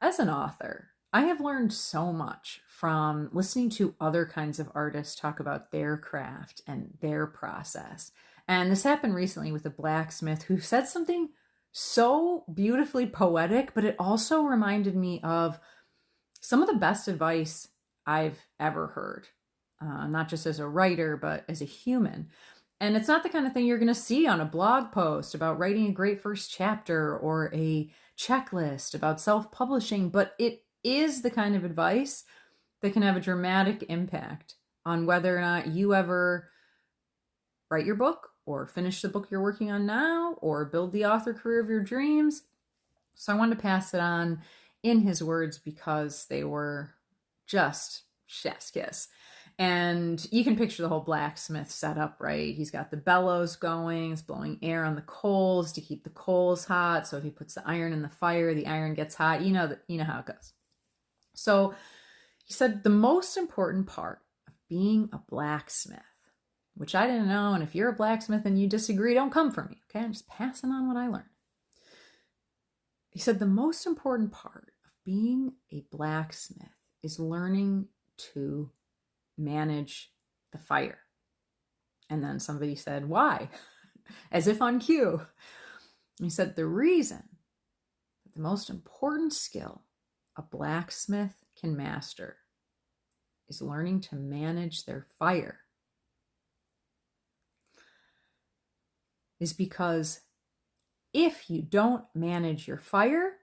As an author, I have learned so much from listening to other kinds of artists talk about their craft and their process. And this happened recently with a blacksmith who said something so beautifully poetic, but it also reminded me of some of the best advice I've ever heard, not just as a writer, but as a human. And it's not the kind of thing you're going to see on a blog post about writing a great first chapter or a checklist about self publishing, but it is the kind of advice that can have a dramatic impact on whether or not you ever write your book or finish the book you're working on now or build the author career of your dreams. So I wanted to pass it on in his words because they were just chef's kiss. And you can picture the whole blacksmith setup, right? He's got the bellows going, he's blowing air on the coals to keep the coals hot. So if he puts the iron in the fire, the iron gets hot. You know how it goes. So he said the most important part of being a blacksmith, which I didn't know, and if you're a blacksmith and you disagree, don't come for me, okay? I'm just passing on what I learned. He said the most important part of being a blacksmith is learning to manage the fire. And then somebody said, why? As if on cue. He said the reason that the most important skill a blacksmith can master is learning to manage their fire. Is because if you don't manage your fire,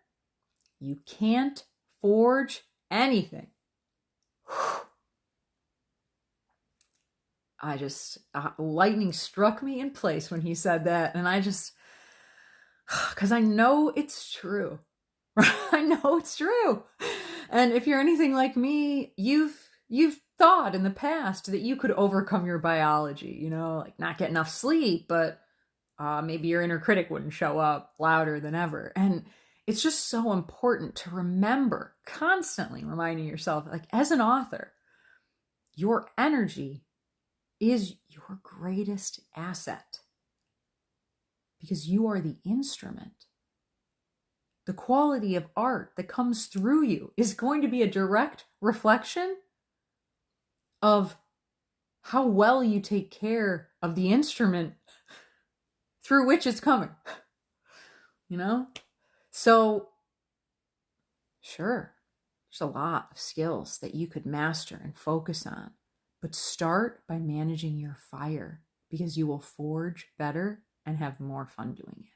you can't forge anything. Lightning struck me in place when he said that. And because I know it's true. I know it's true. And if you're anything like me, you've thought in the past that you could overcome your biology, like not get enough sleep, but maybe your inner critic wouldn't show up louder than ever. And it's just so important to remember, constantly reminding yourself, like as an author, your energy is your greatest asset because you are the instrument. The quality of art that comes through you is going to be a direct reflection of how well you take care of the instrument through which it's coming. So sure, there's a lot of skills that you could master and focus on, but start by managing your fire because you will forge better and have more fun doing it.